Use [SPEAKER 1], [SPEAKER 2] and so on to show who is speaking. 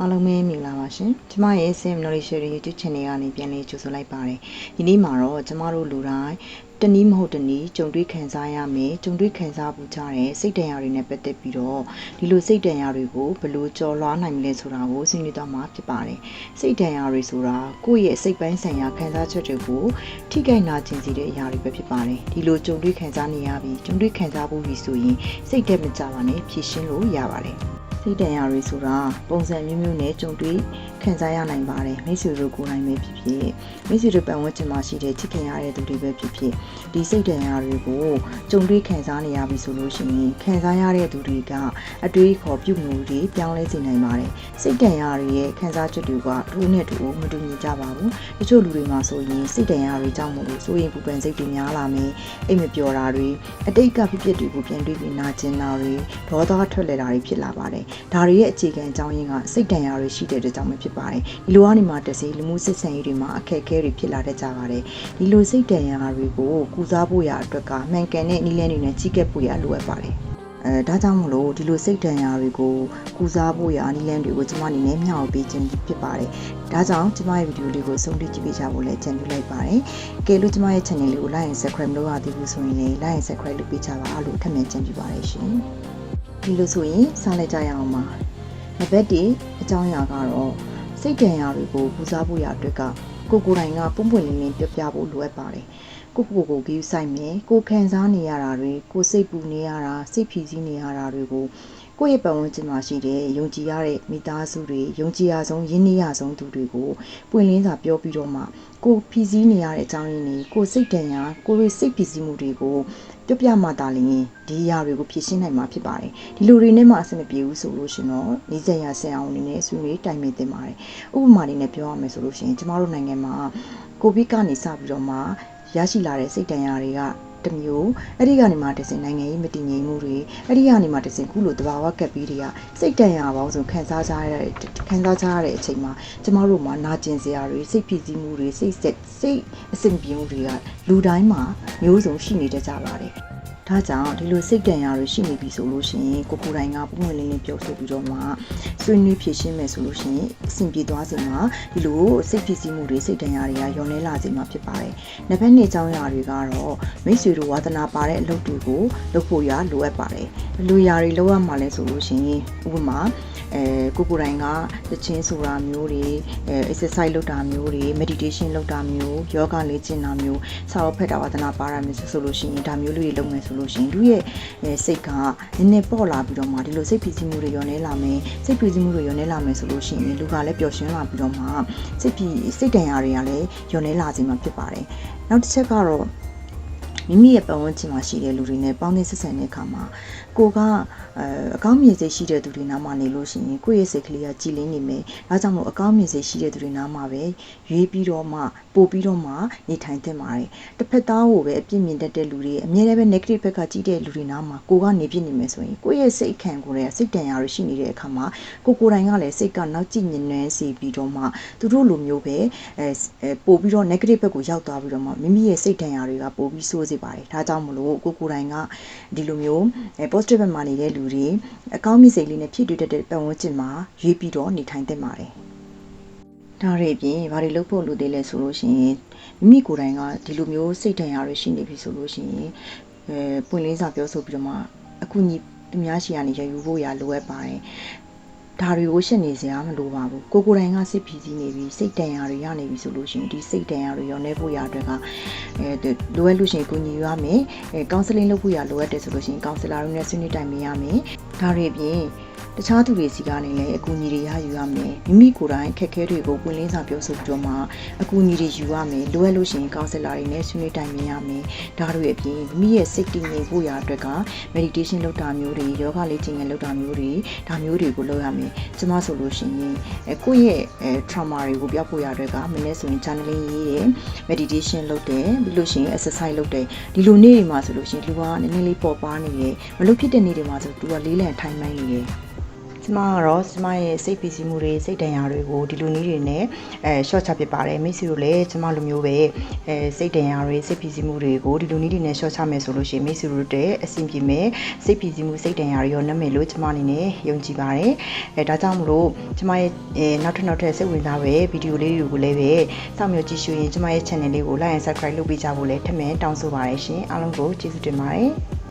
[SPEAKER 1] အားလုံးပဲမင်္ဂလာပါရှင်ကျမရဲ့ Sim Knowledge Share YouTube Channel ကနေပြန်လည်ကြိုဆိုလိုက်ပါတယ်ဒီနေ့မှာတော့ကျမတို့လူတိုင်းတနည်းမဟုတ်တနည်းကြုံတွေ့ခံစားရမယ်ကြုံတွေ့ခံစားပူကြတဲ့စိတ်ဒဏ်ရာတွေနဲ့ပတ်သက်ပြီးတော့ဒီလိုစိတ်ဒဏ်ရာတွေကိုဘယ်လိုကျော်လွှားနိုင်မလဲဆိုတာကိုဆွေးနွေးသွားမှာဖြစ်ပါတယ်စိတ်ဒဏ်ရာတွေဆိုတာကိုယ့်ရဲ့စိတ်ပိုင်းဆိုင်ရာခံစားချက်တွေကိုထိခိုက်နာကျင်စေတဲ့အရာတွေပဲဖြစ်ပါတယ်ဒီလိုကြုံတွေ့ခံစားနေရပြီးကြုံတွေ့ခံစားဖို့ပြီးဆိုရင်စိတ်တက်မကြပါနဲ့ဖြည့်ရှင်းလို့ရပါတယ်စိတ်ဒဏ်ရာတွေဆိုတာပုံစံမျိုးမျိုးနဲ့ကြုံတွေ့ခံစားရနိုင်ပါတယ်မိတ်ဆွေတို့ကိုယ်တိုင်ပဲဖြစ်ဖြစ်မိတ်ဆွေတို့ပတ်ဝန်းကျင်မှာရှိတဲ့ချစ်ခင်ရတဲ့သူတွေပဲဖြစ်ဖြစ်ဒီစိတ်ဒဏ်ရာတွေကိုကြုံတွေ့ခံစားနေရပြီဆိုလို့ရှိရင်ခံစားရတဲ့သူတွေကအတွေးခေါ်ပြုမှုတွေပြောင်းလဲစေနိုင်ပါတယ်စိတ်ဒဏ်ရာတွေရဲ့ခံစားချက်တွေကထိုးနဲ့ထိုးမတူညီကြပါဘူးတချို့လူတွေမှာဆိုရင်စိတ်ဒဏ်ရာတွေကြောင့်မို့လို့စိုးရိမ်ပူပန်စိတ်တွေများလာမယ်အိမ်မပျော်တာတွေအတိတ်ကဖြစ်ဖြစ်တွေကိုပြန်တွေးပြီးနာကျင်တာတွေဒေါသထွက်လဲတာတွေဖြစ်လာပါတယ်ဒါတွေရဲ့အခြေခံအကြောင်းရင်းကစိတ်ဒဏ်ရာတွေရှိတဲ့အတွက်ကြောင့်ပဲဖြစ်ပါတယ်ဒီလိုကနေမှတစ်စီလူမှုစစ်ဆင်ရေးတွေမှာအခက်အခဲတွေဖြစ်လာတတ်ကြပါတယ်ဒီလိုစိတ်ဒဏ်ရာတွေကိုကုစားဖို့ရအတွက်ကမှန်ကန်တဲ့နည်းလမ်းတွေနဲ့ကြီးကပ်ဖို့ရလိုအပ်ပါတယ်ဒါကြောင့်မလို့ဒီလိုစိတ်ဒဏ်ရာတွေကိုကုစားဖို့ရနည်းလမ်းတွေကိုကျွန်မအနေနဲ့မျှဝေပေးခြင်းဖြစ်ပါတယ်ဒါကြောင့်ကျွန်မရဲ့ဗီဒီယိုလေးကိုဆုံးဖြတ်ကြည့်ပေးကြဖို့လည်းကြံပြုလိုက်ပါတယ်ကဲလို့ကျွန်မရဲ့ channel လေးကို like and subscribe မလုပ်ရသေးဘူးဆိုရင်လည်း like and subscribe လုပ်ပေးကြပါလို့ထပ်မံကြံပြုပါတယ်ရှင်ဒီလိုဆိုရင်စလိုက်ကြရအောင်ပါနံပါတ်1အကြောင်းအရာကတော့စိတ်ဒဏ်ရာတွေကိုကုစားဖို့ရအတွက်ကကိုယ်တိုင်ကပွန့်ပွန့်လင်းလင်းပြပြဖို့လိုအပ်ပါတယ်ကိုဂီးဆိုင်မယ်ကိုခံစားနေရတာတွေကိုစိတ်ပူနေရတာစိတ်ဖြီးစည်းနေရတာတွေကိုကိုယ့်ရဲ့ပတ်ဝန်းကျင်မှာရှိတဲ့ယုံကြည်ရတဲ့မိသားစုတွေယုံကြည်ရဆုံးရင်းနှီးရဆုံးသူတွေကိုပွင့်လင်းစွာပြောပြီးတော့မှကိုဖြီးစည်းနေရတဲ့အကြောင်းရင်းတွေကိုစိတ်ဒဏ်ရာကိုရဲ့စိတ်ဖြီးစည်းမှုတွေကိုပြမှသာလျှင်ဒီအရာတွေကိုဖြည့်ရှင်းနိုင်မှာဖြစ်ပါတယ်ဒီလိုတွေနဲ့မှအဆင်မပြေဘူးဆိုလို့ရှင်တော့နေစရာဆင်အောင်အနေနဲ့ဆွေးနွေးတိုင်ပင်သင့်ပါတယ်ဥပမာလေးနဲ့ပြောရမယ်ဆိုလို့ရှင်ကျမတို့နိုင်ငံမှာကိုဗစ်ကနေစပြီးတော့မှရရှိလာတဲ့စိတ်ဒဏ်ရာတွေကတမျိုးအဲ့ဒီကနေမှတစင်နိုင်ငံရေးမတည်ငြိမ်မှုတွေအဲ့ဒီကနေမှတစင်ခုလိုတဘာဝကပ်ပြီးတွေကစိတ်ဒဏ်ရာပေါင်းစုံခံစားကြရတဲ့အချိန်မှာကျမတို့မှာနာကျင်စရာတွေစိတ်ဖိစီးမှုတွေစိတ်အဆင်ပြေမှုတွေကလူတိုင်းမှာမျိုးစုံရှိနေတတ်ကြပါတယ်ဒါကြောင့်ဒီလိုစိတ်ဒဏ်ရာတွေရှိနေပြီဆိုလို့ရှိရင်ကိုယ်တိုင်ကပုံမှန်လေးလေးပြောဆိုပြီးတော့မှဆွေးနွေးဖြေရှင်းမယ်ဆိုလို့ရှိရင်အဆင်ပြေသွားစေမှာဒီလိုစိတ်ဖြစ်စီးမှုတွေစိတ်ဒဏ်ရာတွေကရောနေလာစေမှာဖြစ်ပါတယ်။နောက်နှစ်အကြောင်းအရာတွေကတော့မိတ်ဆွေတို့ဝါသနာပါတဲ့အလုပ်တွေကိုလုပ်ဖို့ရလိုအပ်ပါတယ်။လူရာတွေလုပ်ရမှာလဲဆိုလို့ရှိရင်ဥပမာကိုယ်တိုင်ကသချင်းဆိုတာမျိုးတွေexercise လုပ်တာမျိုးတွေ meditation လုပ်တာမျိုး yoga လေ့ကျင့်တာမျိုးစာအုပ်ဖတ်တာဝါသနာပါတာမျိုးဆိုလို့ရှိရင်ဒါမျိုးလေးတွေလုပ်မယ်ဆိုလို့ရှိရင်လူရဲ့စိတ်ကနည်းနည်းပေါ့လာပြီးတော့မှဒီလိုစိတ်ဖိစီးမှုတွေရောနေလာမယ်စိတ်ဖိစီးမှုတွေရောနေလာမယ်ဆိုလို့ရှိရင်လူကလည်းပျော်ရွှင်လာပြီးတော့မှစိတ်ဒဏ်ရာတွေကလည်းရောနေလာစေမှာဖြစ်ပါတယ်နောက်တစ်ချက်ကတော့မိမိရဲ့ပတ်ဝန်းကျင်မှာရှိတဲ့လူတွေနဲ့ပေါင်းသင်းဆက်ဆံတဲ့အခါမှာကိုကအကောင်းမြင်စိတ်ရှိတဲ့သူတွေနားမှာနေလို့ရှိရင်ကိုယ့်ရဲ့စိတ်ကလေးကကြည်လင်းနေမယ်။ဒါကြောင့်မို့အကောင်းမြင်စိတ်ရှိတဲ့သူတွေနားမှာပဲရွေးပြီးတော့မှပို့ပြီးတော့မှနေထိုင်သင့်ပါတယ်။တစ်ဖက်သားကိုပဲအပြစ်မြင်တတ်တဲ့လူတွေအမြဲတမ်းပဲ negative ဘက်ကကြည့်တဲ့လူတွေနားမှာကိုကနေပြစ်နေမယ်ဆိုရင်ကိုယ့်ရဲ့စိတ်ခံကိုယ်ရဲ့စိတ်တန်ရာတွေရှိနေတဲ့အခါမှာကိုယ်တိုင်ကလည်းစိတ်ကနောက်ကျညင်နှွမ်းစီပြီးတော့မှသူတို့လိုမျိုးပဲပို့ပြီးတော့ negative ဘက်ကိုရောက်သွားပြီးတော့မှမိမိရဲ့စိတ်တန်ရာတွေကပို့ပြီးဆိုးစေပါတယ်။ဒါကြောင့်မလို့ကိုယ်တိုင်ကဒီလိုမျိုးpositive ဘက်မှာနေတဲ့လူတွေအကောင်းမြင်စိတ်လေးနဲ့ဖြစ်တွေ့တတ်တဲ့ပတ်ဝန်းကျင်မှာရွေးပြီးတော့နေထိုင်သင့်ပါတယ်။ဒါတွေအပြင်ဘာတွေလုပ်ဖို့လိုသေးလဲဆိုလို့ရှိရင်မိမိကိုယ်တိုင်ကဒီလိုမျိုးစိတ်ဒဏ်ရာတွေရှိနေပြီဆိုလို့ရှိရင်ပွင့်လင်းစွာပြောဆိုပြီးတော့မှအခုညီသူများရှိရနေရယူဖို့ရလိုအပ်ပါတယ်။ဒါတွေကိုရှင်းနေစရာမလိုပါဘူးကိုယ်တိုင်ကစိတ်ဖြီးစည်းနေပြီစိတ်တန်ရာတွေရနေပြီဆိုလို့ရှိရင်ဒီစိတ်တန်ရာတွေရောနေဖို့ရအတွက်ကလိုအပ်လို့ရှိရင်ကိုညီရမယ်ကောင်ဆယ်လင်းလုပ်ဖို့ရလိုအပ်တယ်ဆိုလို့ရှိရင်ကောင်ဆယ်လာတွေနဲ့ဆွေးနွေးတိုင်ပင်ရမယ်ဒါတွေအပြင်တခြားသူတွေစီကနေလည်းအကူအညီတွေရယူရမယ်မိမိကိုယ်တိုင်ခက်ခဲတွေကိုပွင့်လင်းစွာပြောဆိုပြီးတော့မှအကူအညီတွေယူရမယ်လိုအပ်လို့ရှိရင်ကောင်ဆယ်လာတွေနဲ့ဆွေးနွေးတိုင်ပင်ရမယ်ဒါတွေအပြင်မိမိရဲ့စိတ်တည်ငြိမ်ဖို့ရအတွက်က meditation လုပ်တာမျိုးတွေ yoga လေ့ကျင့်ခန်းလုပ်တာမျိုးတွေဒါမျိုးတွေကိုလုပ်ရမယ်ကျမဆိုလို့ရှိရင်ကိုယ့်ရဲ့ trauma တွေကိုပြောက်ဖို့ရအတွက်ကမနေ့ဆိုရင် journaling ရေးတယ် meditation လုပ်တယ်ပြီးလို့ရှိရင် exercise လုပ်တယ်ဒီလိုနေ့တွေမှာဆိုလို့ရှိရင်လူကနည်းနည်းလေးပေါ်ပါနေတယ်မလို့ဖြစ်တဲ့နေ့တွေမှာဆိုသူကလေးလံထိုင်မှန်းနေတယ် ကျမကတော့ကျမရဲ့စိတ်ပီစီမှုတွေစိတ်တန်ရာတွေကိုဒီလိုနည်းတွေနဲ့short ချပစ်ပါတယ်မိတ်ဆွေတို့လည်းကျမလိုမျိုးပဲစိတ်တန်ရာတွေစိတ်ပီစီမှုတွေကိုဒီလိုနည်းတွေနဲ့ short ချမယ်ဆိုလို့ရှိရင်မိတ်ဆွေတို့တဲ့အဆင်ပြေမယ်စိတ်ပီစီမှုစိတ်တန်ရာတွေရောနားမယ်လို့ကျမအနေနဲ့ယုံကြည်ပါတယ်ဒါကြောင့်မလို့ကျမရဲ့နောက်ထပ်စိတ်ဝင်စားပဲဗီဒီယိုလေးတွေကိုလည်းပဲစောင့်မျှော်ကြည့်ရှုရင်ကျမရဲ့ channel လေးကို like and subscribe လုပ်ပေးကြဖို့လည်းထပ်မံတောင်းဆိုပါတယ်ရှင်အားလုံးကိုကျေးဇူးတင်ပါတယ်